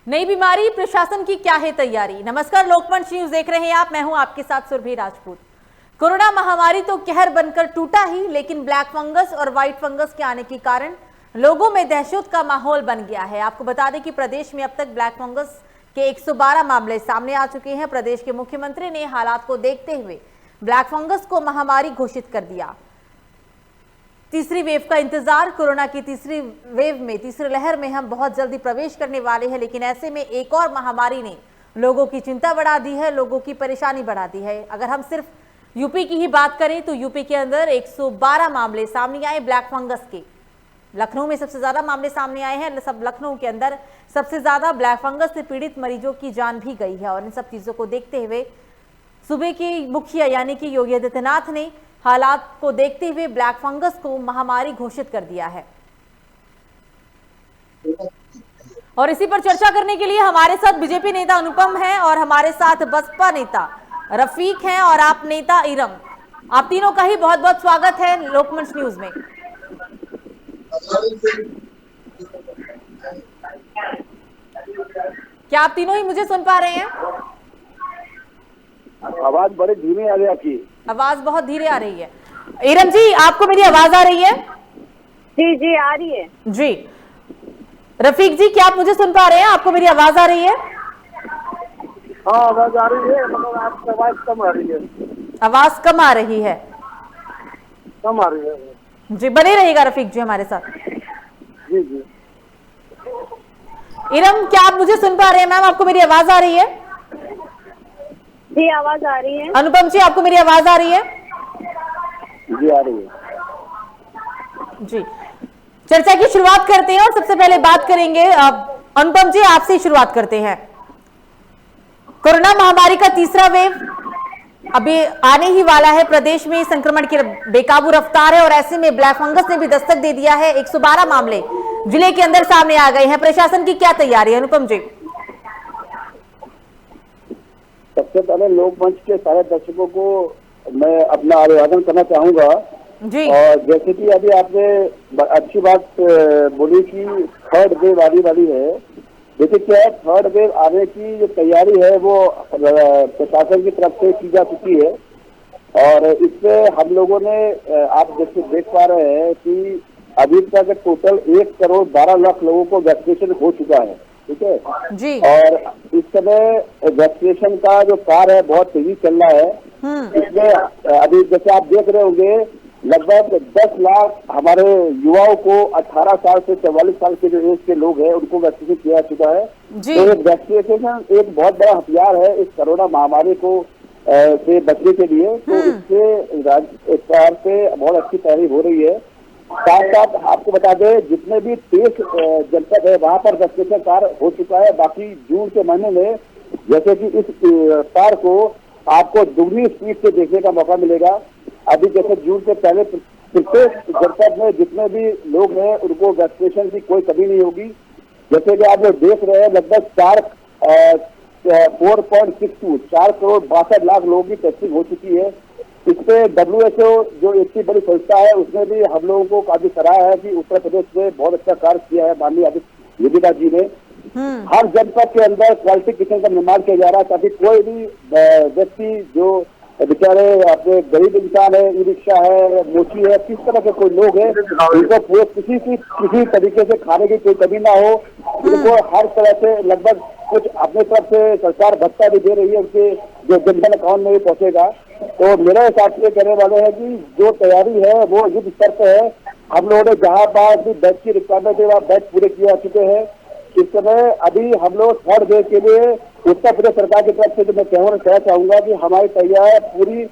नई बीमारी, प्रशासन की क्या है तैयारी। नमस्कार, लोकमंच न्यूज देख रहे हैं आप। मैं हूं आपके साथ सुरभि राजपूत। कोरोना महामारी तो कहर बनकर टूटा ही, लेकिन ब्लैक फंगस और व्हाइट फंगस के आने के कारण लोगों में दहशत का माहौल बन गया है। आपको बता दें कि प्रदेश में अब तक ब्लैक फंगस के 112 मामले सामने आ चुके हैं। प्रदेश के मुख्यमंत्री ने हालात को देखते हुए ब्लैक फंगस को महामारी घोषित कर दिया। तीसरी वेव का इंतजार, कोरोना की तीसरी वेव में, तीसरी लहर में हम बहुत जल्दी प्रवेश करने वाले हैं, लेकिन ऐसे में एक और महामारी ने लोगों की चिंता बढ़ा दी है, लोगों की परेशानी बढ़ा दी है। अगर हम सिर्फ यूपी की ही बात करें तो यूपी के अंदर 112 मामले सामने आए ब्लैक फंगस के। लखनऊ में सबसे ज्यादा मामले सामने आए हैं। सब लखनऊ के अंदर सबसे ज्यादा ब्लैक फंगस से पीड़ित मरीजों की जान भी गई है। और इन सब चीजों को देखते हुए सूबे के मुखिया यानी कि योगी आदित्यनाथ ने हालात को देखते हुए ब्लैक फंगस को महामारी घोषित कर दिया है। और इसी पर चर्चा करने के लिए हमारे साथ बीजेपी नेता अनुपम हैं और हमारे साथ बसपा नेता रफीक हैं और आप नेता इरम। आप तीनों का ही बहुत बहुत स्वागत है लोकमंच न्यूज में। क्या आप तीनों ही मुझे सुन पा रहे हैं? आवाज बड़े धीमे आ रही है आपकी। आवाज बहुत धीरे आ रही है। इरम जी, आपको मेरी आवाज आ रही है? जी जी आ रही है जी। रफीक जी, क्या आप मुझे सुन पा रहे हैं? आपको मेरी आवाज आ रही है? हाँ, आवाज आ रही है, मतलब आपकी आवाज कम आ रही है। आवाज कम आ रही है? कम आ रही है जी, बने रहिएगा रफीक जी हमारे साथ। जी जी। इरम, क्या आप मुझे सुन पा रहे हैं? मैम, आपको मेरी आवाज आ रही है? जी आवाज आ रही है। अनुपम जी, आपको मेरी आवाज आ रही है? जी आ रही है। जी, चर्चा की शुरुआत करते हैं और सबसे पहले बात करेंगे अनुपम जी, आपसे ही शुरुआत करते हैं। कोरोना महामारी का तीसरा वेव अभी आने ही वाला है। प्रदेश में संक्रमण की बेकाबू रफ्तार है और ऐसे में ब्लैक फंगस ने भी दस्तक दे दिया है। 112 मामले जिले के अंदर सामने आ गए हैं। प्रशासन की क्या तैयारी है अनुपम जी? सबसे पहले लोकमंच के सारे दर्शकों को मैं अपना अभिवादन करना चाहूंगा जी। और जैसे कि अभी आपने अच्छी बात बोली कि थर्ड वेव आने वाली है। देखिए क्या है, थर्ड वेव आने की जो तैयारी है वो प्रशासन की तरफ से की जा चुकी है और इससे हम लोगों ने आप जैसे देख पा रहे हैं कि अभी तक टोटल 1,12,00,000 लोगों को वैक्सीनेशन हो चुका है। ठीक है जी। और इस समय वैक्सीनेशन का जो कार्य है बहुत तेजी चल रहा है। इसमें अभी जैसे आप देख रहे होंगे लगभग 10 लाख हमारे युवाओं को 18 साल से 44 साल के जो एज के लोग हैं उनको वैक्सीनेशन किया चुका है। तो एक वैक्सीनेशन एक बहुत बड़ा हथियार है इस कोरोना महामारी को से बचने के लिए। तो इससे राज्य से बहुत अच्छी तैयारी हो रही है। साथ साथ आपको बता दें जितने भी 23 जनपद है वहाँ पर वैक्सीनेशन कार्य हो चुका है। बाकी जून के महीने में जैसे कि इस कार्य को आपको दुगनी स्पीड से देखने का मौका मिलेगा। अभी जैसे जून से पहले प्रत्येक जनपद में जितने भी लोग हैं उनको वैक्सीनेशन की कोई कमी नहीं होगी। जैसे कि आप लोग देख रहे हैं लगभग 4 करोड़ 62 लाख लोगों की टेस्टिंग हो चुकी है। इसपे WHO जो इतनी बड़ी संस्था है उसने भी हम लोगों को काफी सराहा है कि उत्तर प्रदेश में बहुत अच्छा कार्य किया है माननीय आदित्य जी ने। हर जनपद के अंदर क्वालिटी किचन का निर्माण किया जा रहा है ताकि कोई भी व्यक्ति जो बेचारे अपने गरीब इंसान है, ई रिक्शा है, मोची है, किस तरह के कोई लोग हैं उनको किसी तरीके से खाने की कोई कमी ना हो। उनको हर तरह से लगभग कुछ अपने तरफ से सरकार भत्ता भी दे रही है, उनके जो जनधन अकाउंट में भी पहुंचेगा। तो मेरे हिसाब से कहने वाले हैं कि जो तैयारी है वो युद्ध स्तर पे है। हम लोगों ने जहाँ पास भी बेड की रिक्वायरमेंट है वहाँ बेड पूरे किए जा चुके हैं। इस समय अभी हम लोग थर्ड वेव के लिए उत्तर प्रदेश सरकार की तरफ से तो मैं कहना चाहूंगा कि हमारी तैयारी पूरी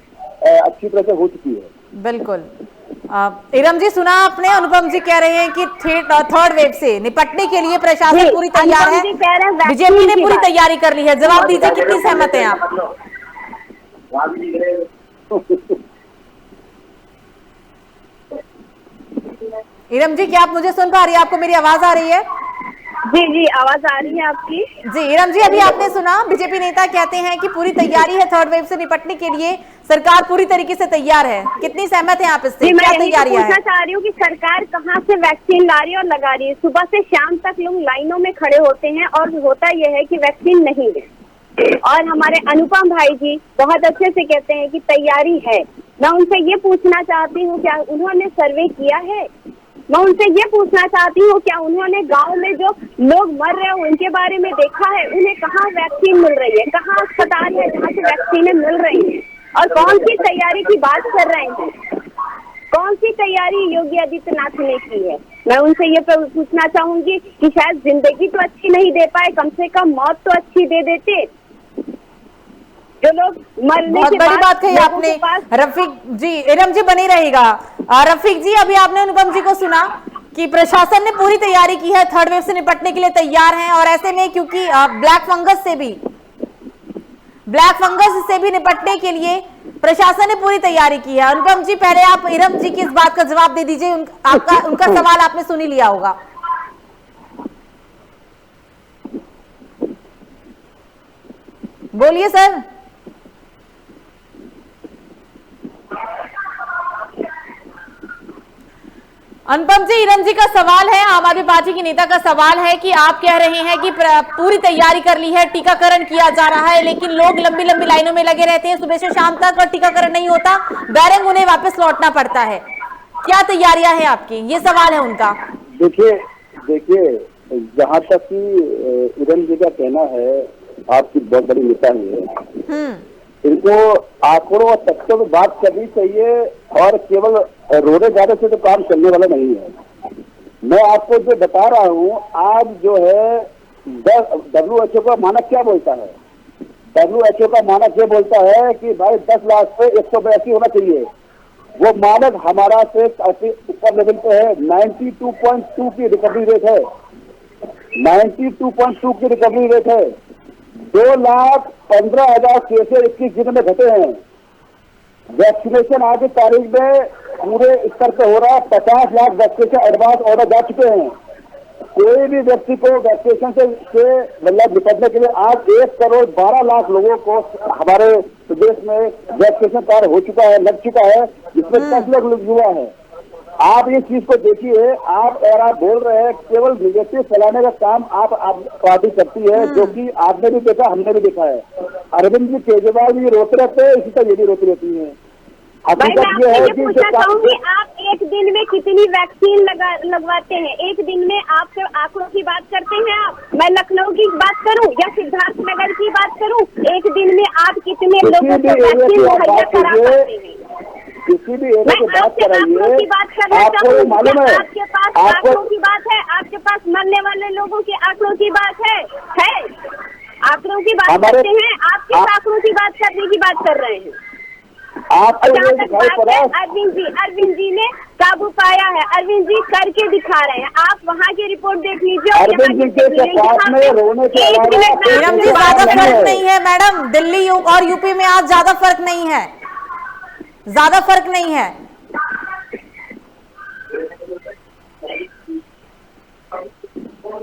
अच्छी तरह से हो चुकी है। बिल्कुल। इरम जी, सुना आपने, अनुपम जी कह रहे हैं कि थर्ड वेव से निपटने के लिए प्रशासन पूरी तैयार है, बीजेपी ने पूरी तैयारी कर ली है। जवाब दीजिए, कितनी सहमत हैं आप? इरम जी, क्या आप मुझे सुन पा रही है? आपको मेरी आवाज आ रही है? जी आवाज आ रही है आपकी? जी इरम जी, अभी आपने सुना बीजेपी नेता कहते हैं कि पूरी तैयारी है थर्ड वेव से निपटने के लिए, सरकार पूरी तरीके से तैयार है। कितनी सहमत है आप इससे? क्या तैयारियां हैं? पूछना चाह रही हूँ कि सरकार कहाँ से वैक्सीन ला रही है और लगा रही है? सुबह से शाम तक लोग लाइनों में खड़े होते हैं और होता यह है कि वैक्सीन नहीं है। और हमारे अनुपम भाई जी बहुत अच्छे से कहते हैं कि तैयारी है। मैं उनसे ये पूछना चाहती हूँ, क्या उन्होंने सर्वे किया है? मैं उनसे ये पूछना चाहती हूँ, क्या उन्होंने गांव में जो लोग मर रहे हैं उनके बारे में देखा है? उन्हें कहाँ वैक्सीन मिल रही है? कहाँ अस्पताल है जहाँ से वैक्सीनें मिल रही हैं? और कौन सी तैयारी की बात कर रहे हैं? कौन सी तैयारी योगी आदित्यनाथ ने की है? मैं उनसे ये पूछना चाहूंगी कि शायद जिंदगी तो अच्छी नहीं दे पाए, कम से कम मौत तो अच्छी दे देते। जो लोग मरने बहुत के बड़ी बाद बात कही आपने रफीक जी। इरम जी बनी रहेगा। रफीक जी, अभी आपने अनुपम जी को सुना कि प्रशासन ने पूरी तैयारी की है, थर्ड वेव से निपटने के लिए तैयार हैं, और ऐसे में क्योंकि ब्लैक फंगस से भी निपटने के लिए प्रशासन ने पूरी तैयारी की है। अनुपम जी, पहले आप इरम जी की इस बात का जवाब दे दीजिए। उनका सवाल आपने सुन ही लिया होगा। बोलिए सर। अनुपम जी, इरम जी का सवाल है, आम आदमी पार्टी की नेता का सवाल है कि आप कह रहे हैं कि पूरी तैयारी कर ली है, टीकाकरण किया जा रहा है, लेकिन लोग लंबी लंबी लाइनों में लगे रहते हैं सुबह से शाम तक और टीकाकरण नहीं होता, बैरंग उन्हें वापस लौटना पड़ता है। क्या तैयारियां हैं आपकी? ये सवाल है उनका। देखिए जहाँ तक कि इरम जी का कहना है, आपकी बहुत बड़ी नेता है, इनको आंकड़ों और तथ्यों में बात करनी चाहिए और केवल रोने जाने से तो काम चलने वाला नहीं है। मैं आपको जो बता रहा हूँ, आज जो है WHO का मानक क्या बोलता है? WHO का मानक ये बोलता है कि भाई 10 लाख पे 182 होना चाहिए। वो मानक हमारा से काफी ऊपर लेवल पे है। 92.2 की रिकवरी रेट है। 92.2 की रिकवरी रेट है। 2,15,000 केसेस 21 दिन में घटे हैं। वैक्सीनेशन आज की तारीख में पूरे स्तर पे हो रहा है। 50 लाख वैक्सीनेशन एडवांस ऑर्डर जा चुके हैं। कोई भी व्यक्ति को वैक्सीनेशन से मतलब निपटने के लिए आज 1,12,00,000 लोगों को हमारे प्रदेश में वैक्सीनेशन कार्य हो चुका है, लग चुका है, जिसमें 10 लाख युवा है। आप इस चीज को देखिए। आप बोल रहे हैं केवल निगेटिव फैलाने का काम आप पार्टी करती है, जो कि आपने भी देखा, हमने भी देखा है। अरविंद जी केजरीवाल भी रोते रहते हैं, इसी तरह ये भी रोती रहती है। हकीकत ये है कि पूछना चाहूंगी, आप एक दिन में कितनी वैक्सीन लगवाते हैं? एक दिन में आपके आंकड़ों की बात करते हैं आप? मैं लखनऊ की बात करूं या सिद्धार्थनगर की बात करूं? एक दिन में आप कितने लोगों को वैक्सीन मुहैया करा सकते हैं? किसी भी एरिया की बात कराइए। आपको मालूम है, आपके पास आंकड़ों की बात है, आपके पास मरने वाले लोगों के आंकड़ों की बात है? आंकड़ों की बात करते हैं, आप किस आंकड़ों की बात करने की बात कर रहे हैं? अरविंद जी ने काबू पाया है, अरविंद जी करके दिखा रहे हैं। आप वहाँ की रिपोर्ट देख लीजिए। अरविंद जी के पास में रोने के इरम जी, ज्यादा फर्क नहीं है मैडम। दिल्ली और यूपी में आज ज्यादा फर्क नहीं है, ज्यादा फर्क नहीं है।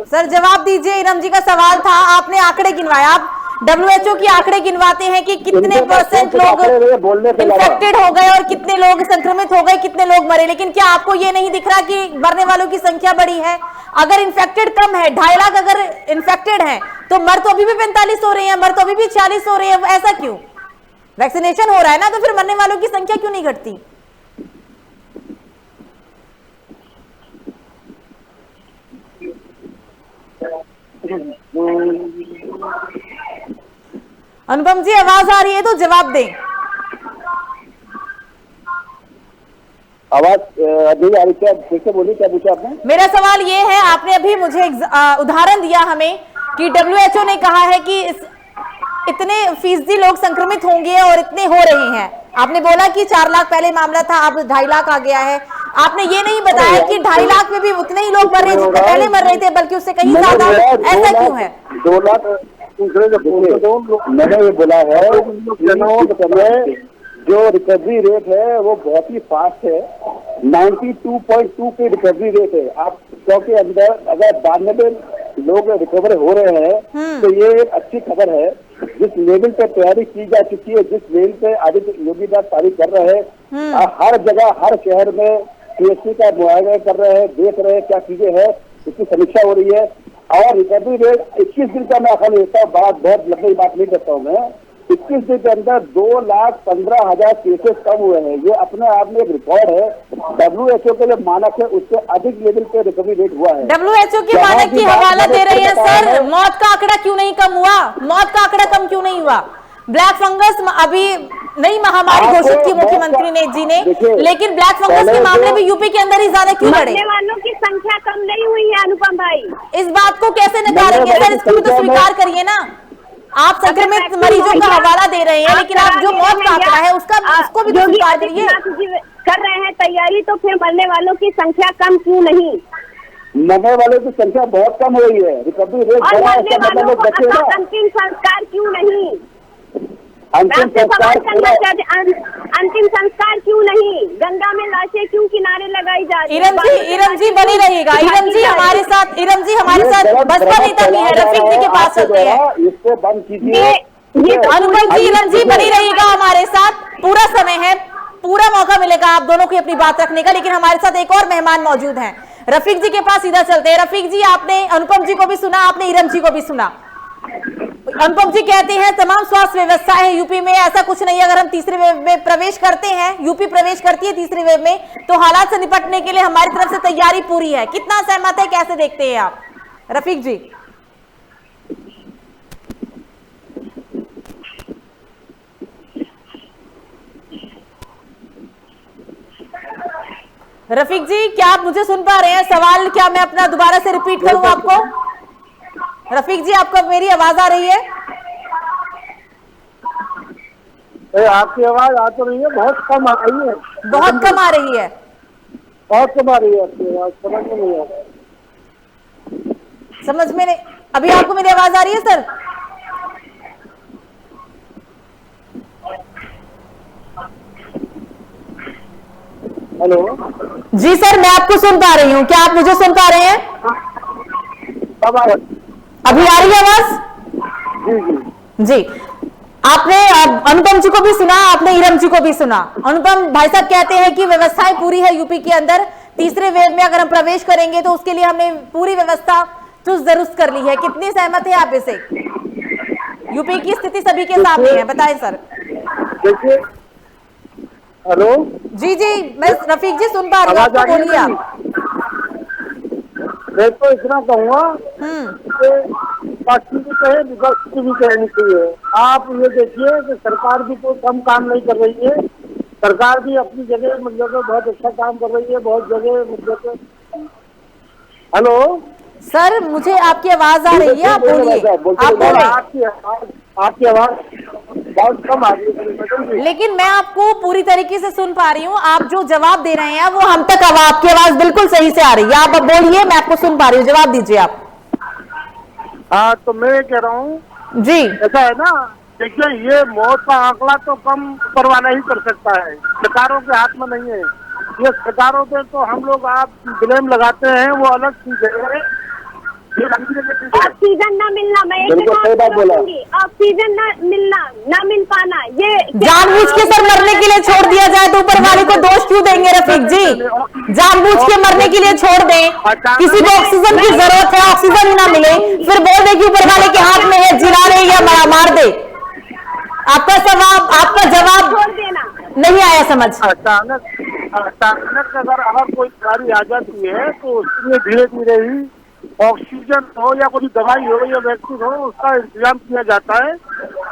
सर जवाब दीजिए। इरम जी का सवाल था, आपने आंकड़े गिनवाए। आप WHO की आंकड़े गिनवाते हैं कि कितने % लोग इन्फेक्टेड हो गए और कितने लोग संक्रमित हो गए, कितने लोग मरे, लेकिन क्या आपको ये नहीं दिख रहा कि मरने वालों की संख्या बड़ी है? अगर इन्फेक्टेड कम है, 2.5 लाख अगर इन्फेक्टेड है, तो मर तो अभी भी 45 हो रही है, मर तो अभी भी 40 हो रही है। ऐसा क्यों? वैक्सीनेशन हो रहा है ना, तो फिर मरने वालों की संख्या क्यों नहीं घटती? अनुपम जी, आवाज आ रही है तो जवाब दें। आवाज नहीं आ रही, क्या फिर से बोलिए, क्या पूछा आपने? मेरा सवाल ये है, आपने अभी मुझे उदाहरण दिया हमें कि WHO ने कहा है कि इतने फीसदी लोग संक्रमित होंगे और इतने हो रहे हैं। आपने बोला कि 4 लाख पहले मामला था, अब 2.5 लाख आ गया है। आपने ये नहीं बताया कि 2.5 लाख में भी उतने ही लोग मर रहे जितने पहले मर रहे थे, बल्कि उससे कहीं ज्यादा। ऐसा क्यों है? 2 लाख मैंने ये बोला है, जो रिकवरी रेट है वो बहुत ही फास्ट है। 92.2 की रिकवरी रेट है। आप 100 के अंदर अगर 92 लोग रिकवर हो रहे हैं, तो ये एक अच्छी खबर है। जिस लेवल पे तैयारी की जा चुकी है, जिस लेवल पे आदित्य योगीनाथ तारीफ कर रहे हैं, हर जगह हर शहर में पीएससी का मुआयना कर रहे हैं, देख रहे हैं क्या चीजें हैं, इसकी समीक्षा हो रही है। और रिकवरी रेट 21 दिन का मैं आंकड़ा लेता हूँ, बहुत लंबी बात नहीं करता हूँ मैं। 21 दिन के अंदर 2,15,000 केसेस कम हुए हैं। ये अपने आप में एक रिकॉर्ड है। WHO के जो मानक है उससे अधिक लेवल पे रिकवरी रेट हुआ है। WHO के मानक की हवाला दे रही है सर, मौत का आंकड़ा क्यों नहीं कम हुआ? मौत का आंकड़ा कम क्यों नहीं हुआ? ब्लैक फंगस अभी नई महामारी घोषित की मुख्यमंत्री जी ने, लेकिन ब्लैक फंगस के मामले में यूपी के अंदर ही ज्यादा क्यों बढ़े? मरने वालों की संख्या कम नहीं हुई है अनुपम भाई। इस बात को कैसे नकारेंगे सर? इसको भी तो स्वीकार करिए ना। आप संक्रमित मरीजों का हवाला दे रहे हैं, लेकिन आप जो मौत का आंकड़ा है उसको भी तो स्वीकार करिए। कर रहे हैं तैयारी, तो फिर मरने वालों की संख्या कम क्यों नहीं? मरने वालों की संख्या बहुत कम हुई है, रिकवरी रेट और मरने वालों को अंतिम संस्कार क्यों नहीं? अंतिम संस्कार अंतिम संस्कार क्यों नहीं? गंगा में लाशें क्यों किनारे लगाई जा रही? इरम जी बनी रहेगा। इरम जी हमारे साथ बसपा नेता भी है, रफीक जी के पास चलते हैं। इसको बंद कीजिए। अनुपम जी, इरम जी बनी रहेगा हमारे साथ, पूरा समय है, पूरा मौका मिलेगा आप दोनों की अपनी बात रखने का। लेकिन हमारे साथ एक और मेहमान मौजूद हैं, रफीक जी के पास सीधा चलते हैं। रफीक जी, आपने अनुपम जी को भी सुना, आपने इरम जी को भी सुना। अनुपम जी कहते हैं तमाम स्वास्थ्य व्यवस्था है यूपी में, ऐसा कुछ नहीं। अगर हम तीसरे वेव में प्रवेश करते हैं, यूपी प्रवेश करती है तीसरे वेव में, तो हालात से निपटने के लिए हमारी तरफ से तैयारी पूरी है। कितना सहमत है, कैसे देखते हैं आप रफीक जी? रफीक जी, क्या आप मुझे सुन पा रहे हैं? सवाल क्या मैं अपना दोबारा से रिपीट करूं आपको? रफीक जी, आपको मेरी आवाज आ रही है? आपकी आवाज आ तो रही है, बहुत कम आ रही है। बहुत कम आ रही है, बहुत कम आ रही है आपकी आवाज, समझ में नहीं आ रहा। समझ में नहीं। अभी आपको मेरी आवाज आ रही है सर? हेलो जी सर, मैं आपको सुन पा रही हूँ, क्या आप मुझे सुन पा रहे हैं? अभी आ रही है आवाज? जी जी, आपने अनुपम जी को भी सुना, आपने इरम जी को भी सुना। अनुपम भाई साहब कहते हैं कि व्यवस्थाएं पूरी है यूपी के अंदर, तीसरे वेव में अगर हम प्रवेश करेंगे तो उसके लिए हमने पूरी व्यवस्था चुस्त दुरुस्त कर ली है। कितनी सहमत है आप इसे? यूपी की स्थिति सभी के सामने है, बताएं सर। देखिए, हेलो जी जी, मैं रफीक जी सुन पा रही हूँ, आपको बोलिए आप। मैं तो इतना कहूँगा कि पार्टी भी कहे, विपक्ष की भी कहनी चाहिए। आप ये देखिए कि सरकार भी कोई कम काम नहीं कर रही है। सरकार भी अपनी जगह मतलब बहुत अच्छा काम कर रही है, बहुत जगह मतलब। हेलो सर, मुझे आपकी आवाज आ रही है, आप बोलिए, आप बोलिए। आपकी आवाज बहुत कम आ रही है, लेकिन मैं आपको पूरी तरीके से सुन पा रही हूँ। आप जो जवाब दे रहे हैं वो हम तक आपकी आवाज बिल्कुल सही से आ रही है। आप अब बोलिए, मैं आपको सुन पा रही हूँ, जवाब दीजिए आप। हाँ, तो मैं कह रहा हूँ जी, ऐसा है ना, देखिए ये मौत का आंकड़ा तो कम ऊपर वाला ही कर सकता है, सरकारों के हाथ में नहीं है। ये सरकारों पे तो हम लोग आप ब्लेम लगाते हैं, वो अलग चीज है। ऑक्सीजन न मिलना, मैं ऑक्सीजन न मिलना, न मिल पाना, ये जानबूझ के सर मरने के लिए छोड़ दिया जाए तो ऊपर वाले को दोष क्यों देंगे रफीक जी? जानबूझ के मरने के लिए छोड़ दें, किसी को ऑक्सीजन की जरूरत है, ऑक्सीजन ना मिले, फिर बोल दे कि ऊपर वाले के हाथ में है, जिला रहे या मार दे। आपका जवाब छोड़ देना नहीं आया समझ। अचानक अगर कोई बीमारी आ जाती है तो उसमें धीरे धीरे ही ऑक्सीजन हो या कोई दवाई हो या वैक्सीन हो, उसका इंतजाम किया जाता है।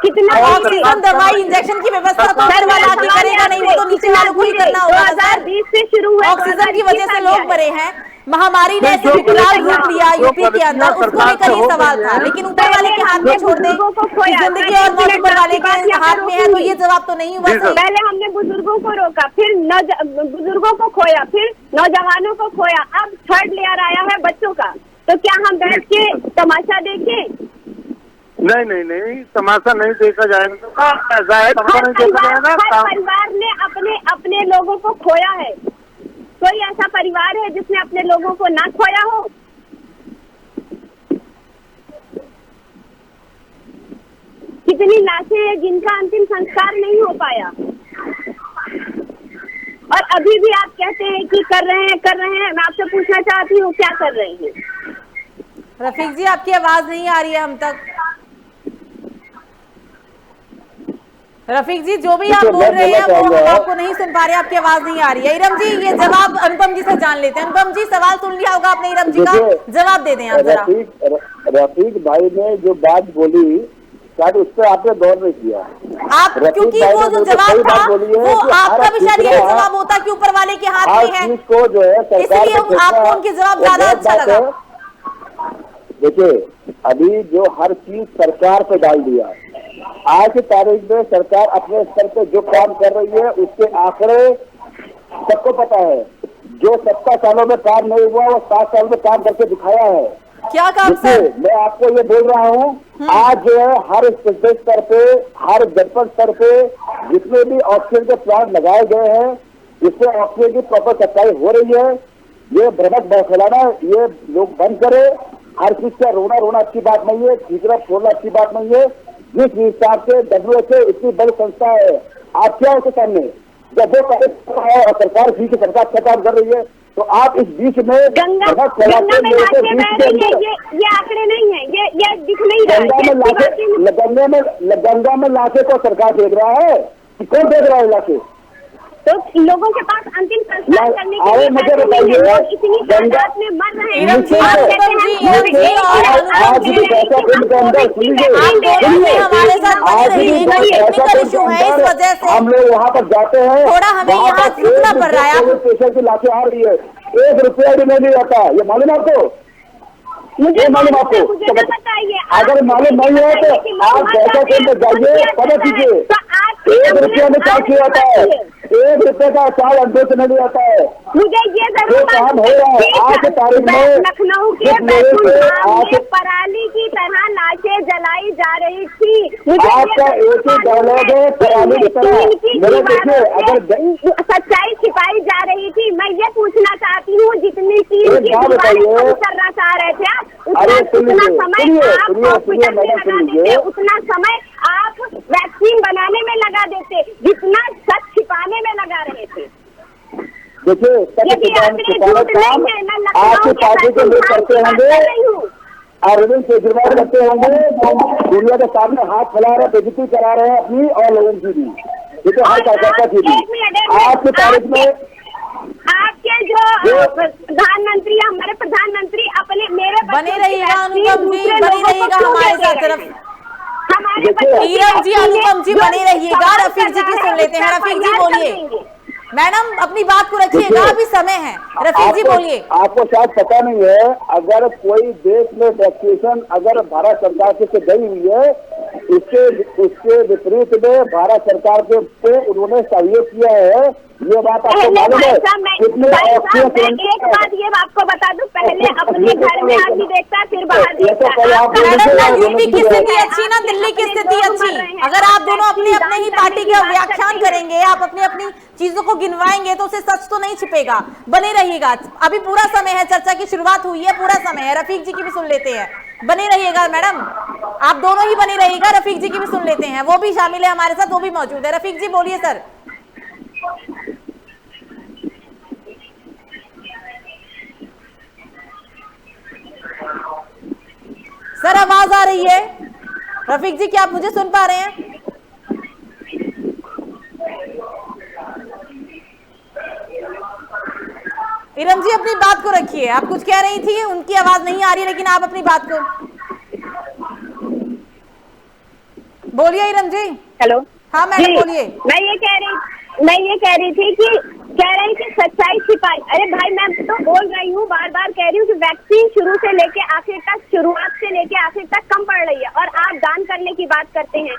कितना ऑक्सीजन, दवाई, इंजेक्शन की व्यवस्था तो ऊपर वाला करेगा नहीं, वो तो नीचे वालों को ही करना होगा। 2020 से शुरू हुआ, ऑक्सीजन की वजह से लोग मरे हैं। महामारी ने ऐसे विकराल रूप लिया यूपी के अंदर, उसको लेकर ही सवाल था। लेकिन ऊपर वाले के हाथ में छोड़ दे, जिंदगी और मौत ऊपर वाले के हाथ में है, तो ये जवाब तो नहीं हुआ। पहले हमने बुजुर्गों को रोका, फिर बुजुर्गों को खोया, फिर नौजवानों को खोया, अब थर्ड लेयर आया है बच्चों का। तो क्या हम बैठ के तमाशा देखें? नहीं, तमाशा नहीं देखा जाएगा। परिवार ने अपने लोगों को खोया है। कोई ऐसा परिवार है जिसने अपने लोगों को ना खोया हो? कितनी लाशें हैं जिनका अंतिम संस्कार नहीं हो पाया, और अभी भी आप कहते हैं कि कर रहे हैं। मैं आपसे पूछना चाहती हूँ क्या कर रहे हैं? रफीक जी आपकी आवाज नहीं आ रही है हम तक। रफीक जी जो भी आप बोल रहे हैं वो हम आपको नहीं सुन पा रहे, आपकी आवाज नहीं आ रही है। इरम जी ये जवाब अनुपम जी से जान लेते हैं। अनुपम जी सवाल सुन लिया होगा आपने इरम जी का, जवाब दे दें आप जरा। रफीक भाई ने जो बात बोली शायद उस पर आपने गौर नहीं किया आप, क्योंकि वो जो जवाब था वो आपका भी शायद ये जवाब होता कि ऊपर वाले के हाथ में है, को जो है इसलिए आपको उनके जवाब ज्यादा अच्छा लगा। देखिए अभी जो हर चीज सरकार पे डाल दिया, आज की तारीख में सरकार अपने स्तर पे जो काम कर रही है उसके आंकड़े सबको पता है। जो 70 सालों में काम नहीं हुआ वो 7 साल में काम करके दिखाया है। क्या काम सर? मैं आपको ये बोल रहा हूँ आज जो है हर स्तर पे, हर जनपद स्तर पे जितने भी ऑक्सीजन के प्लांट लगाए गए हैं इससे ऑक्सीजन की प्रॉपर सप्लाई हो रही है। ये भ्रमक बौखलाना ये लोग बंद करे। हर चीज का रोना अच्छी बात नहीं है, खींचना फोड़ना अच्छी बात नहीं है। जिस हिसाब से WHO इतनी बड़ी संस्था है, आप क्या उसके सामने जब वो और सरकार सरकार अच्छा काम कर रही है तो आप इस बीच में गंगा में लाशें बह रही है, ये आंकड़े नहीं है, ये दिख नहीं रहा है। गंगा में लाशें को सरकार देख रहा है कि कौन देख रहा है लाशें? तो लोगों के पास अंतिम संस्कार करने के लिए मुझे बताइए इतनी तादाद में मर रहे हैं। हम लोग वहाँ पर जाते हैं, थोड़ा हमें यहाँ रुकना पड़ रहा है। पेशेंट की लाशें आ रही है, 1 रुपया भी नहीं आता, ये मालूम आपको? मुझे मालूम आपको? बताइए, अगर मालूम नहीं है तो आप पैसा केंद्र जाइए, पता कीजिए 1 रुपया में क्या किया जाता है, 1 रुपये का चावल अंडे से नहीं आता है। मुझे ये जरूर काम हो रहा है आज की तारीख में लखनऊ के पराली की तरह लाशें जलाई जा रही थी। आपका एक ही डायलॉग है पराली की तरह। मेरे देखिए अगर सच्चाई छिपाई जा रही थी, मैं ये पूछना चाहती हूँ जितनी चीज करना चाह रहे थे आप उतना समय आप वैक्सीन बनाने में लगा देते जितना सच छिपाने में लगा रहे थे। देखिए आपकी पार्टी के लोग करते होंगे, अरविंद केजरीवाल करते होंगे, दुनिया के सामने हाथ फैला रहे, बेइज्जती करा रहे हैं अपनी और लोगों की भी, देखिए हर कार्यकर्ता की भी। आज की तारीख में आपके जो प्रधानमंत्री, हमारे प्रधानमंत्री अपने मेरे बने रहिएगा अनुपम जी, बने रहिएगा हमारे साथ तरफ। इरम जी अनुपम जी बने रहिएगा। रफीक जी की सुन लेते हैं। रफीक जी बोलिए, मैडम अपनी बात को रखिएगा, अभी समय है। रफीक जी बोलिए। आपको शायद पता नहीं है, अगर कोई देश में वैक्सीनेशन अगर भारत सरकार से गई हुई है, उसके विपरीत में भारत सरकार के उन्होंने सहयोग किया है, ये बात आपको मालूम है? एक बात ये आपको बता दूं, पहले अपने घर में आदमी देखता फिर बाहर देखता। यूपी की स्थिति अच्छी ना दिल्ली की स्थिति अच्छी? अगर आप दोनों अपने अपने ही पार्टी के व्याख्यान करेंगे, आप अपनी अपनी चीजों को गिनवाएंगे तो उसे सच तो नहीं छिपेगा। बने रहिएगा, अभी पूरा समय है, चर्चा की शुरुआत हुई है, पूरा समय है। रफीक जी की भी सुन लेते हैं, बने रहिएगा मैडम, आप दोनों ही बने रहिएगा। रफीक जी की भी सुन लेते हैं, वो भी शामिल है हमारे साथ, वो भी मौजूद है। रफीक जी बोलिए सर। सर आवाज आ रही है? रफीक जी क्या आप मुझे सुन पा रहे हैं? इरम जी अपनी बात को रखिए, आप कुछ कह रही थी, उनकी आवाज नहीं आ रही, लेकिन आप अपनी बात को बोलिए। इरम जी हेलो। हाँ मैडम बोलिए। मैं ये कह रही थी कि सच्चाई छिपाई। अरे भाई मैं तो बोल रही हूँ, बार बार कह रही हूँ कि वैक्सीन शुरू से लेके आखिर तक, शुरुआत से लेके आखिर तक कम पड़ रही है, और आप दान करने की बात करते हैं।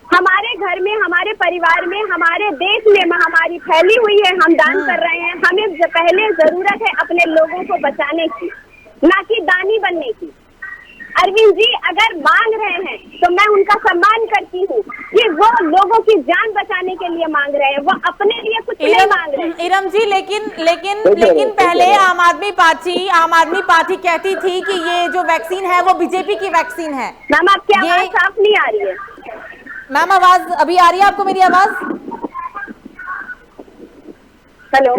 हमारे घर में, हमारे परिवार में, हमारे देश में महामारी फैली हुई है, हम दान कर रहे हैं। हमें पहले जरूरत है अपने लोगों को बचाने की, ना कि दानी बनने की। अरविंद जी अगर मांग रहे हैं तो मैं उनका सम्मान करती हूँ। ये वो लोगों की जान बचाने के लिए मांग रहे हैं, वो अपने लिए कुछ नहीं मांग रहे हैं। इरम जी, लेकिन पहले आम आदमी पार्टी कहती थी कि ये जो वैक्सीन है वो बीजेपी की वैक्सीन है। मैम आपकी आवाज साफ नहीं आ रही है। मैम आवाज अभी आ रही है आपको मेरी आवाज? हेलो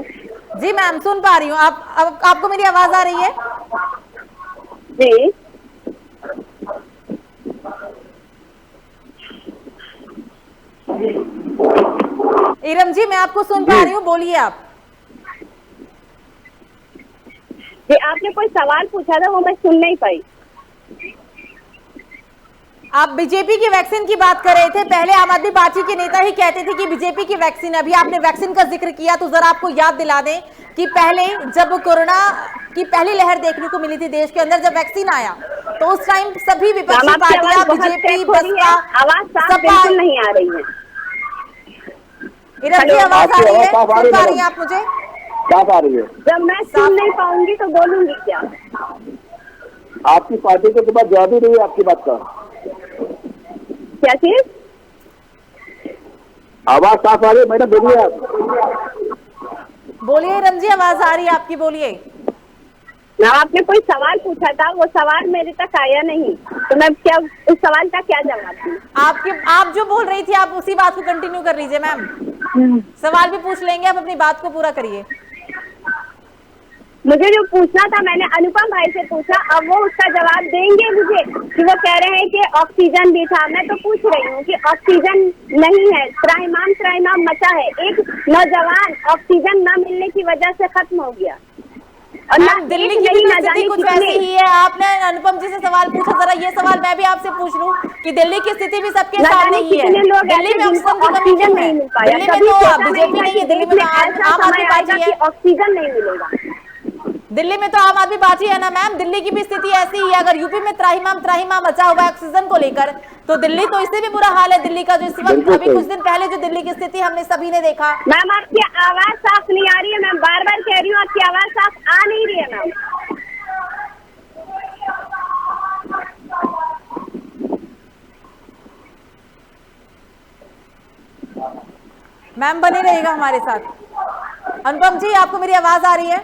जी मैम, सुन पा रही हूँ। आपको मेरी आवाज आ रही है? जी इरम जी, मैं आपको सुन पा रही हूँ, बोलिए आप। जी आपने कोई सवाल पूछा था, वो मैं सुन नहीं पाई। आप बीजेपी की वैक्सीन की बात कर रहे थे। पहले आम आदमी पार्टी के नेता ही कहते थे कि बीजेपी की वैक्सीन है। अभी आपने वैक्सीन का जिक्र किया तो जरा आपको याद दिला दें कि पहले जब कोरोना की पहली लहर देखने को मिली थी देश के अंदर, जब वैक्सीन आया तो उस टाइम सभी विपक्षी पार्टियां, बीजेपी, बसपा, आवाज साफ बिल्कुल नहीं आ रही है। इरम जी आवाज आ रही है? सुन पा रही हैं आप मुझे? साफ आ रही है। जब मैं सुन नहीं पाऊंगी तो बोलूंगी क्या? आपकी पार्टी को तो बात जवाब ही नहीं है आपकी बात का। क्या चीज? आवाज साफ आ रही है मैडम, बोलिए आप। बोलिए इरम जी, आवाज आ रही है आपकी, बोलिए। ना आपने कोई सवाल पूछा था, वो सवाल मेरे तक आया नहीं, तो मैं क्या उस सवाल का क्या जवाब दूं? आप जो बोल रही थी आप उसी बात को कंटिन्यू कर लीजिए मैम। सवाल भी पूछ लेंगे, आप अपनी बात को पूरा करिए। मुझे जो पूछना था मैंने अनुपम भाई से पूछा, अब वो उसका जवाब देंगे मुझे कि वो कह रहे हैं कि ऑक्सीजन भी था। मैं तो पूछ रही हूँ कि ऑक्सीजन नहीं है, त्राहिमाम मचा है। एक नौजवान ऑक्सीजन न मिलने की वजह से खत्म हो गया और ना दिल्ली की स्थिति कुछ वैसी ही है। आपने अनुपम जी से सवाल पूछा, जरा ये सवाल मैं भी आपसे पूछ लूं कि दिल्ली की स्थिति भी सबके सामने ही है। दिल्ली में ऑक्सीजन की कमी क्यों है? दिल्ली में तो बीजेपी नहीं है, दिल्ली में आम आदमी पार्टी है। ऑक्सीजन नहीं मिलेगा। दिल्ली में तो आम आदमी पार्टी है ना मैम। दिल्ली की भी स्थिति ऐसी ही है। अगर यूपी में त्राहिमाम मचा हुआ है ऑक्सीजन को लेकर, तो दिल्ली तो इससे भी बुरा हाल है दिल्ली का। जो इस वक्त अभी कुछ दिन पहले जो दिल्ली की स्थिति हमने सभी ने देखा। मैम आपकी आवाज साफ नहीं आ रही है, मैं बार बार कह रही हूँ आपकी आवाज साफ आ नहीं रही है मैम। मैम बने रहेगा हमारे साथ। अनुपम जी, आपको मेरी आवाज आ रही है?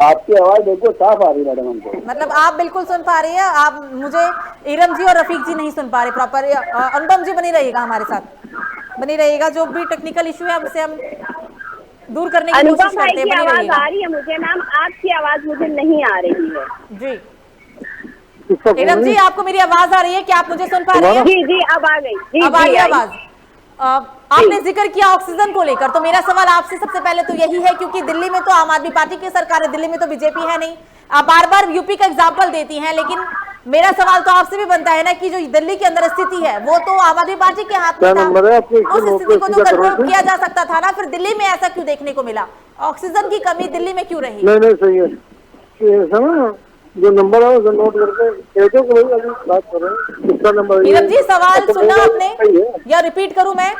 आपकी आवाज बिल्कुल साफ आ रही है मैडम हमको। मतलब आप बिल्कुल सुन पा रही है, आप मुझे इरम जी और रफीक जी नहीं सुन पा रहे प्रॉपर। अनुपम जी बनी रहिएगा हमारे साथ, बनी रहिएगा। जो भी टेक्निकल इशू है उससे हम दूर करने की कोशिश करते हैं। आवाज आ रही है मुझे मैम, आपकी आवाज मुझे नहीं आ रही है। जी इरम जी, आपको मेरी आवाज आ रही है? क्या आप मुझे सुन पा रही हैं? जी जी अब आ गई। अब आ गई आवाज। आपने जिक्र किया ऑक्सीजन को लेकर, तो मेरा सवाल आपसे सबसे पहले तो यही है, क्योंकि दिल्ली में तो आम आदमी पार्टी की सरकार है, दिल्ली में तो बीजेपी है नहीं। आप बार बार यूपी का एग्जाम्पल देती हैं, लेकिन मेरा सवाल तो आपसे भी बनता है ना कि जो दिल्ली के अंदर स्थिति है वो तो आम आदमी पार्टी के हाथ में था। उस स्थिति को तो कंट्रोल किया जा सकता था ना। फिर दिल्ली में ऐसा क्यों देखने को मिला? ऑक्सीजन की कमी दिल्ली में क्यों रही? नहीं सही है, जो नंबर है उसे नोट करके अभी बात कर रहे हैं। किसका नंबर है? इरम जी, सवाल सुना आपने या रिपीट करूं मैं?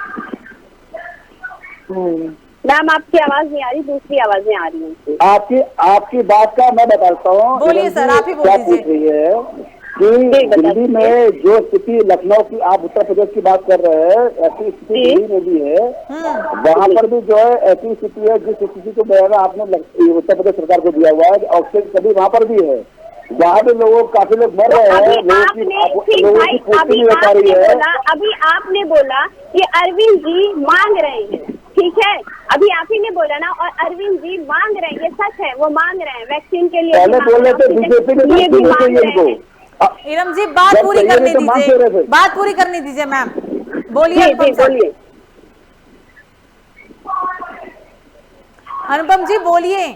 मैम आपकी आवाज नहीं आ रही, दूसरी आवाजें आ रही हैं। आपकी बात का मैं बताता हूँ। बोलिए सर, आप ही बोल दीजिए। कि दिल्ली में जो स्थिति लखनऊ की, आप उत्तर प्रदेश की बात कर रहे हैं, ऐसी स्थिति दिल्ली में भी है। वहाँ पर भी जो है ऐसी स्थिति है जिस स्थिति को बयाना आपने उत्तर प्रदेश सरकार को दिया हुआ है। ऑक्सीजन सभी वहाँ पर भी है। वहाँ पे लोगों काफी लोग मर रहे हैं, लोगों की पूर्ति नहीं हो पा रही है। अभी आपने बोला कि अरविंद जी मांग रहे हैं, ठीक है? अभी आप ही ने बोला ना, और अरविंद जी मांग रहे हैं, ये सच है, वो मांग रहे हैं वैक्सीन के लिए। पहले बोल रहे थे बीजेपी ने इनको। इरम जी बात पूरी करने दीजिए, बात पूरी करने दीजिए मैम। बोलिए बोलिए अनुपम जी, बोलिए।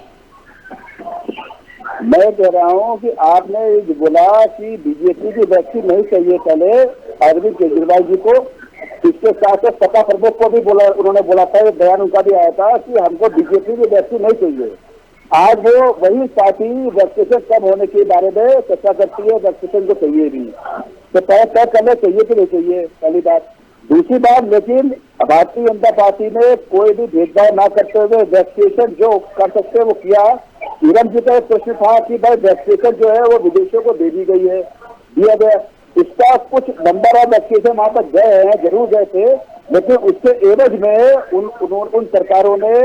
मैं कह रहा हूँ कि आपने बोला कि बीजेपी की वैक्सीन नहीं चाहिए पहले अरविंद केजरीवाल जी को। इसके साथ साथ सपा प्रमुख को भी बोला, उन्होंने बोला था, बयान उनका भी आया था कि हमको बीजेपी की वैक्सीन नहीं चाहिए। आज वो वही पार्टी वैक्सीनेशन कम होने के बारे में चर्चा करती है, वैक्सीनेशन को चाहिए भी, तो तय करना चाहिए कि नहीं चाहिए, पहली बात। दूसरी बात, लेकिन भारतीय जनता पार्टी ने कोई भी भेदभाव ना करते हुए वैक्सीनेशन जो कर सकते हैं वो किया। इरम जी का एक प्रश्न था कि भाई वैक्सीनेशन जो है वो विदेशों को दे दी गई है, दिया गया, इसका कुछ नंबर ऑफ वैक्सीनेशन वहां पर गए हैं, जरूर गए थे, लेकिन उसके एवज में उन सरकारों ने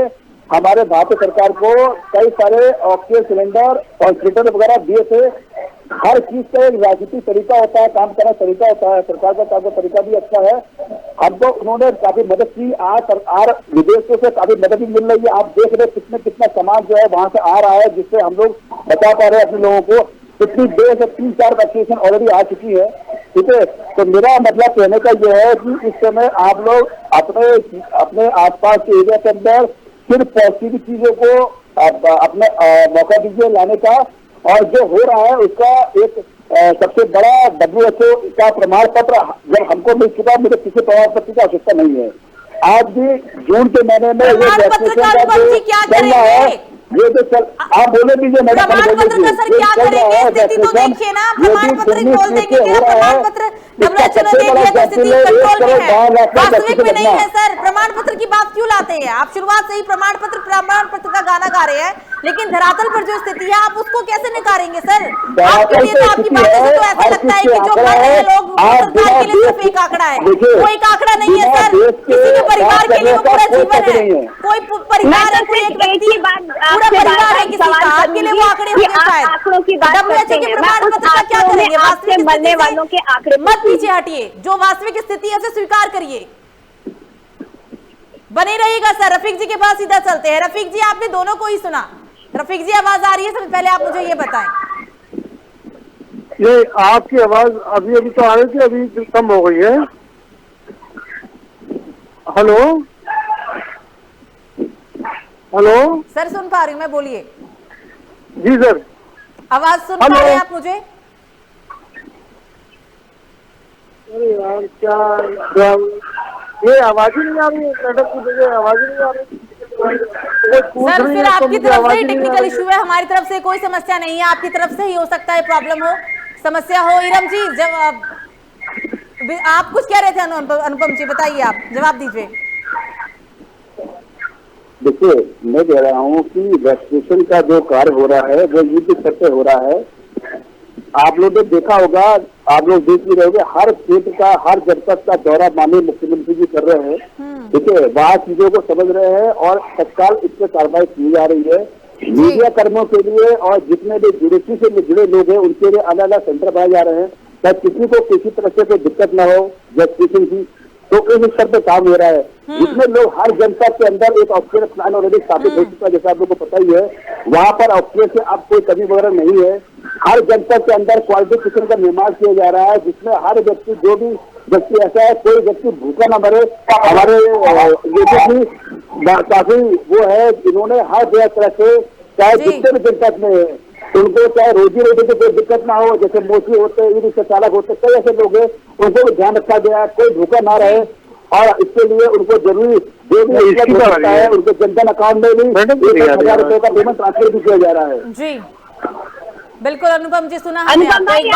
हमारे भारतीय सरकार को कई सारे ऑक्सीजन सिलेंडर हॉस्पिटल वगैरह दिए थे। हर चीज का एक राजनीतिक तरीका होता है, काम करने का तरीका होता है, सरकार का काम का तरीका भी अच्छा है। हमको उन्होंने काफी मदद की, आज विदेशों से काफी मदद भी मिल रही है। आप देख रहे कितने सामान जो है वहां से आ रहा है, जिससे हम लोग बता पा रहे हैं अपने लोगों को। कितनी देर से 3-4 वैक्सीनेशन ऑलरेडी आ चुकी है, ठीक है। तो मेरा मतलब कहने का यह है कि इस समय आप लोग अपने आसपास के एरिया के अंदर सिर्फ पॉजिटिव चीजों को अपने मौका दीजिए लाने का, और जो हो रहा है उसका एक सबसे बड़ा WHO का प्रमाण पत्र जब हमको मिल चुका, मुझे किसी प्रमाण पत्र की आवश्यकता नहीं है। आज भी जून के महीने में ये वैक्सीनेशन का जो चल रहा है, ये जो चल, आप बोले दीजिए मैडम, प्रमाण पत्र का सर क्या करेंगे? स्थिति तो देखिए ना, प्रमाण पत्र बोल देंगे क्या? प्रमाण पत्र WHO ने दे दिया तो स्थिति कंट्रोल में है, वास्तविक में नहीं है सर। प्रमाण पत्र की बात क्यों लाते हैं आप? शुरुआत से ही प्रमाण पत्र का गाना गा रहे हैं, लेकिन धरातल पर जो स्थिति है आप उसको कैसे निकारेंगे सर? आपके लिए तो, आपकी बातों से तो ऐसा लगता है कि जो मर रहे हैं लोग सरकार के लिए सिर्फ एक आंकड़ा है, वो एक आंकड़ा नहीं है सर। किसी के परिवार के लिए वो पूरा जीवन है। कोई परिवार है, कोई एक व्यक्ति, पूरा परिवार है किसी का, आपके लिए वो आंकड़े होंगे शायद। आंकड़ों की बात करते हैं, प्रमाण पत्र का क्या करेंगे? वास्तविक मरने वालों के आंकड़े मत पीछे हटिए, जो वास्तविक स्थिति है उसे स्वीकार करिए। बने रहिएगा सर। रफीक जी के पास सीधा चलते हैं। रफीक जी, आपने दोनों को ही सुना। रफीक जी, आवाज आ रही है? सबसे पहले आप मुझे ये बताएं। ये आपकी आवाज अभी तो आ रही थी, अभी कम हो गई है। हेलो हेलो सर, सुन पा रही हूँ मैं, बोलिए। जी सर, आवाज सुन पा रहे हैं आप मुझे? अरे यार क्या ये आवाज ही नहीं आ रही है मैडम की, मुझे आवाज ही नहीं आ रही। सर, फिर आपकी तरफ से ही टेक्निकल इशू है, हमारी तरफ से कोई समस्या नहीं है। आपकी तरफ से ही हो सकता है प्रॉब्लम हो, समस्या हो। इरम जी, जब आप कुछ कह रहे थे, अनुपम जी बताइए, आप जवाब दीजिए। देखिए, मैं कह रहा हूँ कि वैक्सीनेशन का जो कार्य हो रहा है वो युद्ध स्तर पे हो रहा है। आप लोग ने देखा होगा, आप लोग देख ही रहे होंगे, हर क्षेत्र का, हर जनपद का दौरा माननीय मुख्यमंत्री जी कर रहे हैं, ठीक है। वहाँ चीजों को समझ रहे हैं और तत्काल इस पर कार्रवाई की जा रही है। मीडिया कर्मियों के लिए और जितने भी जुड़े से जुड़े लोग हैं उनके लिए अलग अलग सेंटर बनाए जा रहे हैं, ताकि किसी को किसी तरह से कोई दिक्कत ना हो वैक्सीनेशन की। तो इस स्तर पर काम हो रहा है। जितने लोग, हर जनपद के अंदर एक ऑक्सीजन प्लांट ऑलरेडी स्थापित हो चुका है, जैसा आप लोगों को पता ही है। वहाँ पर ऑक्सीजन से अब कोई कमी वगैरह नहीं है। हर जनपद के अंदर क्वालिटी किचन का निर्माण किया जा रहा है, जिसमें हर व्यक्ति, जो भी व्यक्ति ऐसा है, कोई व्यक्ति भूखा ना मरे। हमारे काफी वो है, इन्होंने हर तरह से, चाहे जितने भी जनपद में है, उनको चाहे रोजी रोटी की कोई दिक्कत ना हो, जैसे मोची होते हैं, ई रिक्शा चालक होते हैं, कई ऐसे लोग हैं, उनको भी ध्यान रखा गया है, कोई भूखा ना रहे। और इसके लिए उनको जरूरी जो भी होता है, उनके जनधन अकाउंट में भी 1000 रुपए का पेमेंट ट्रांसफर भी किया जा रहा है। जी बिल्कुल, अनुपम जी, सुना हमने आपको। एक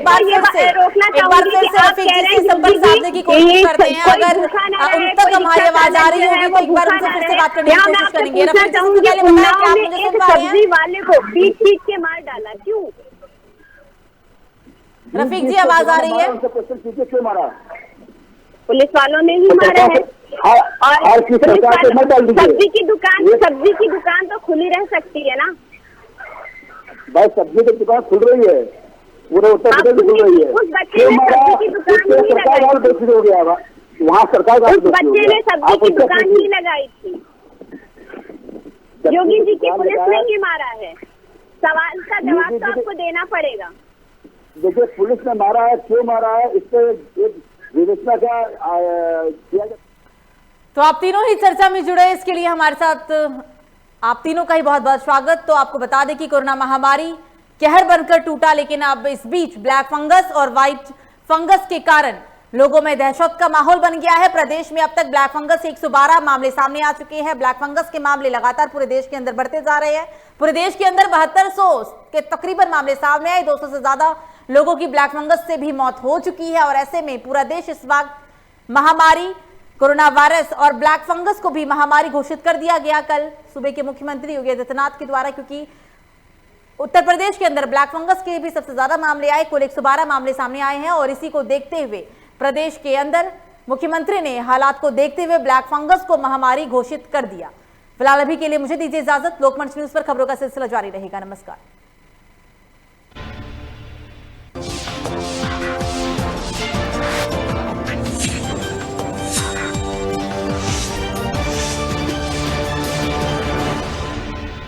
बार फिर से रफीक जी से संपर्क साधने की कोशिश करते हैं। अगर उन तक हमारी आवाज आ रही होगी तो एक बार उनसे फिर से बात करने की कोशिश करेंगे। रफीक जी, सबसे पहले बताया कि आप मुझे सुन पा रहे हैं? सब्जी वाले को पीट के मार डाला, क्यों? रफीक जी, आवाज आ रही है? क्यों मारा? पुलिस वालों ने ही मारा है। और सब्जी की दुकान तो खुली रह सकती है ना भाई? सब्जी की दुकान खुल रही है, पूरे उत्तर प्रदेश में खुल रही है। उस बच्चे ने सब्जी की दुकान ही लगाई, हो गया वहाँ सरकार, उस बच्चे ने सब्जी की दुकान ही लगाई थी। योगी जी की पुलिस ने ही मारा है। सवाल का जवाब तो आपको देना पड़ेगा। देखिए, पुलिस ने मारा है, क्यों मारा है, इस पर एक विवेचना क्या किया जाए। तो आप तीनों ही चर्चा में जुड़े, इसके लिए हमारे साथ आप तीनों का ही बहुत बहुत स्वागत। तो आपको बता दें कि कोरोना महामारी कहर बनकर टूटा, लेकिन अब इस बीच ब्लैक फंगस और व्हाइट फंगस के कारण लोगों में दहशत का माहौल बन गया है। प्रदेश में अब तक ब्लैक फंगस के 112 मामले सामने आ चुके हैं। ब्लैक फंगस के मामले लगातार पूरे देश के अंदर बढ़ते जा रहे हैं। पूरे देश के अंदर 7200 के तकरीबन मामले सामने आए। 200 से ज्यादा लोगों की ब्लैक फंगस से भी मौत हो चुकी है। और ऐसे में पूरा देश इस वक्त महामारी कोरोना वायरस और ब्लैक फंगस को भी महामारी घोषित कर दिया गया कल सुबह के मुख्यमंत्री योगी आदित्यनाथ के द्वारा, क्योंकि उत्तर प्रदेश के अंदर ब्लैक फंगस के भी सबसे ज्यादा मामले आए, कुल 112 मामले सामने आए हैं और इसी को देखते हुए प्रदेश के अंदर मुख्यमंत्री ने हालात को देखते हुए ब्लैक फंगस को महामारी घोषित कर दिया। फिलहाल अभी के लिए मुझे दीजिए इजाजत। लोकमंच न्यूज पर खबरों का सिलसिला जारी रहेगा। नमस्कार।